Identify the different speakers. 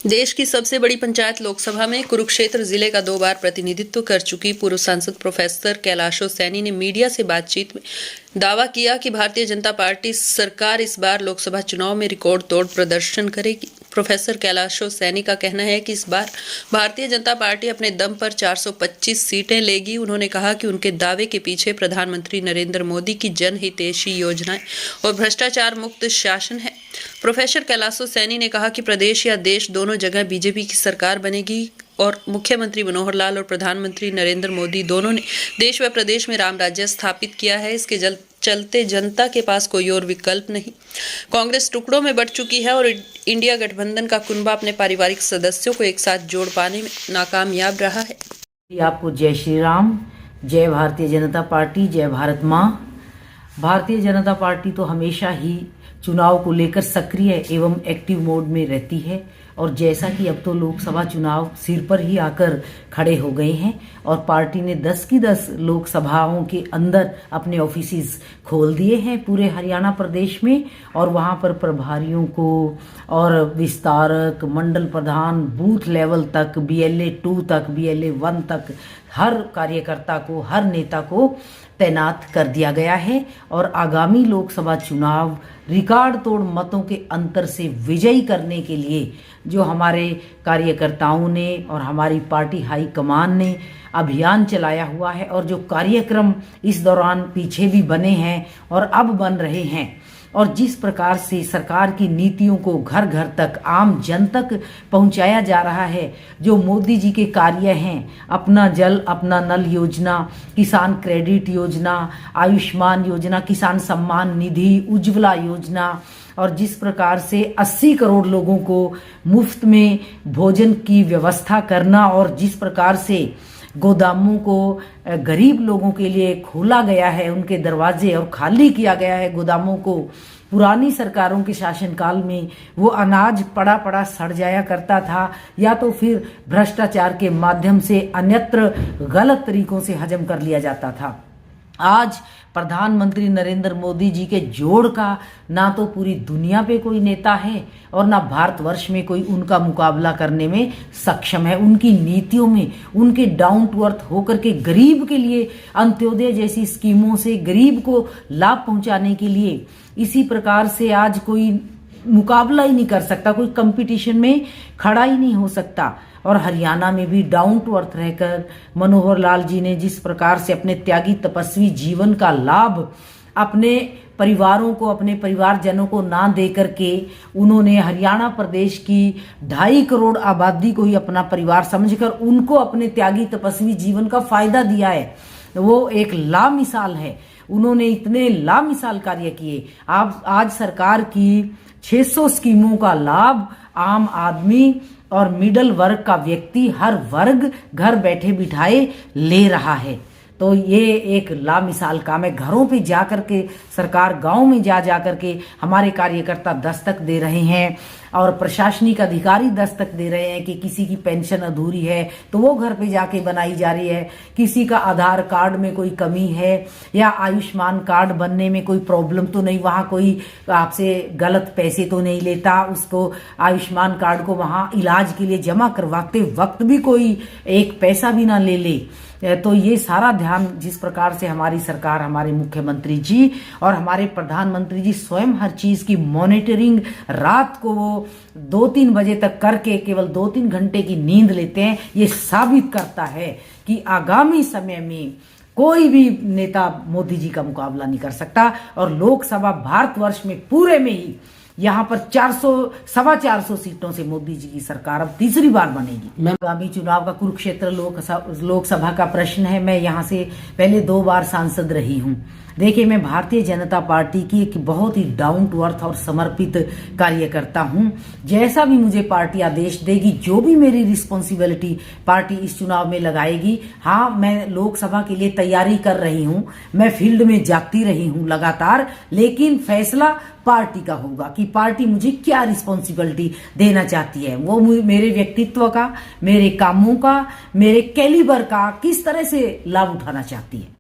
Speaker 1: देश की सबसे बड़ी पंचायत लोकसभा में कुरुक्षेत्र जिले का 2 बार प्रतिनिधित्व कर चुकी पूर्व सांसद प्रोफेसर कैलाशो सैनी ने मीडिया से बातचीत में दावा किया कि भारतीय जनता पार्टी सरकार इस बार लोकसभा चुनाव में रिकॉर्ड तोड़ प्रदर्शन करेगी। प्रोफेसर कैलाशो सैनी का कहना है कि इस बार भारतीय जनता पार्टी अपने दम पर 425 सीटें लेगी। उन्होंने कहा कि उनके दावे के पीछे प्रधानमंत्री नरेंद्र मोदी की जनहितैषी योजनाएं और भ्रष्टाचार मुक्त शासन है। प्रोफेसर कैलाशो सैनी ने कहा कि प्रदेश या देश दोनों जगह बीजेपी की सरकार बनेगी और मुख्यमंत्री मनोहर लाल और प्रधानमंत्री नरेंद्र मोदी दोनों ने देश व प्रदेश में राम राज्य स्थापित किया है। इसके चलते जनता के पास कोई और विकल्प नहीं। कांग्रेस टुकड़ों में बंट चुकी है और इंडिया गठबंधन का कुनबा अपने पारिवारिक सदस्यों को एक साथ जोड़ पाने में नाकामयाब रहा है।
Speaker 2: आपको जय श्री राम, जय भारतीय जनता पार्टी, जय भारत माँ। भारतीय जनता पार्टी तो हमेशा ही चुनाव को लेकर सक्रिय एवं एक्टिव मोड में रहती है और जैसा कि अब तो लोकसभा चुनाव सिर पर ही आकर खड़े हो गए हैं और पार्टी ने 10 की 10 लोकसभाओं के अंदर अपने ऑफिसेज खोल दिए हैं पूरे हरियाणा प्रदेश में और वहां पर प्रभारियों को और विस्तारक, मंडल प्रधान, बूथ लेवल तक, BLA 2 तक, BLA 1 तक हर कार्यकर्ता को, हर नेता को तैनात कर दिया गया है और आगामी लोकसभा चुनाव रिकॉर्ड तोड़ मतों के अंतर से विजयी करने के लिए जो हमारे कार्यकर्ताओं ने और हमारी पार्टी हाई कमान ने अभियान चलाया हुआ है और जो कार्यक्रम इस दौरान पीछे भी बने हैं और अब बन रहे हैं और जिस प्रकार से सरकार की नीतियों को घर घर तक, आम जन तक पहुंचाया जा रहा है, जो मोदी जी के कार्य हैं, अपना जल अपना नल योजना, किसान क्रेडिट योजना, आयुष्मान योजना, किसान सम्मान निधि, उज्ज्वला योजना और जिस प्रकार से 80 करोड़ लोगों को मुफ्त में भोजन की व्यवस्था करना और जिस प्रकार से गोदामों को गरीब लोगों के लिए खोला गया है, उनके दरवाजे और खाली किया गया है गोदामों को। पुरानी सरकारों के शासनकाल में वो अनाज पड़ा पड़ा सड़ जाया करता था या तो फिर भ्रष्टाचार के माध्यम से अन्यत्र गलत तरीकों से हजम कर लिया जाता था। आज प्रधानमंत्री नरेंद्र मोदी जी के जोड़ का ना तो पूरी दुनिया पे कोई नेता है और ना भारतवर्ष में कोई उनका मुकाबला करने में सक्षम है। उनकी नीतियों में, उनके डाउन टू अर्थ होकर के गरीब के लिए अंत्योदय जैसी स्कीमों से गरीब को लाभ पहुंचाने के लिए इसी प्रकार से आज कोई मुकाबला ही नहीं कर सकता, कोई कंपटीशन में खड़ा ही नहीं हो सकता। और हरियाणा में भी डाउन टू अर्थ रहकर मनोहर लाल जी ने जिस प्रकार से अपने त्यागी तपस्वी जीवन का लाभ अपने परिवारों को, अपने परिवारजनों को ना दे करके उन्होंने हरियाणा प्रदेश की 2.5 करोड़ आबादी को ही अपना परिवार समझकर उनको अपने त्यागी तपस्वी जीवन का फायदा दिया है, वो एक लामिसाल है। उन्होंने इतने लामिसाल कार्य किए। आज सरकार की 600 स्कीमों का लाभ आम आदमी और मिडल वर्ग का व्यक्ति, हर वर्ग घर बैठे बिठाए ले रहा है। तो ये एक लामिसाल काम है। घरों पे जा करके सरकार, गांव में जा करके हमारे कार्यकर्ता दस्तक दे रहे हैं और प्रशासनिक अधिकारी दस्तक दे रहे हैं कि किसी की पेंशन अधूरी है तो वो घर पे जाके बनाई जा रही है, किसी का आधार कार्ड में कोई कमी है या आयुष्मान कार्ड बनने में कोई प्रॉब्लम तो नहीं, वहाँ कोई आपसे गलत पैसे तो नहीं लेता, उसको आयुष्मान कार्ड को वहाँ इलाज के लिए जमा करवाते वक्त भी कोई एक पैसा भी ना ले ले। तो ये सारा ध्यान जिस प्रकार से हमारी सरकार, हमारे मुख्यमंत्री जी और हमारे प्रधानमंत्री जी स्वयं हर चीज की मॉनिटरिंग रात को वो 2-3 बजे तक करके केवल 2-3 घंटे की नींद लेते हैं, ये साबित करता है कि आगामी समय में कोई भी नेता मोदी जी का मुकाबला नहीं कर सकता और लोकसभा भारतवर्ष में पूरे में ही यहाँ पर 400-425 सीटों से मोदी जी की सरकार अब तीसरी बार बनेगी। मैं आगामी चुनाव का कुरुक्षेत्र लोकसभा का प्रश्न है। मैं यहाँ से पहले 2 बार सांसद रही हूँ। देखिए, मैं भारतीय जनता पार्टी की एक बहुत ही डाउन टू अर्थ और समर्पित कार्यकर्ता हूँ। जैसा भी मुझे पार्टी आदेश देगी, जो भी मेरी रिस्पॉन्सिबिलिटी पार्टी इस चुनाव में लगाएगी, हाँ, मैं लोकसभा के लिए तैयारी कर रही हूँ, मैं फील्ड में जाती रही हूँ लगातार, लेकिन फैसला पार्टी का होगा कि पार्टी मुझे क्या रिस्पॉन्सिबिलिटी देना चाहती है। वो मेरे व्यक्तित्व का, मेरे कामों का, मेरे कैलिबर का किस तरह से लाभ उठाना चाहती है।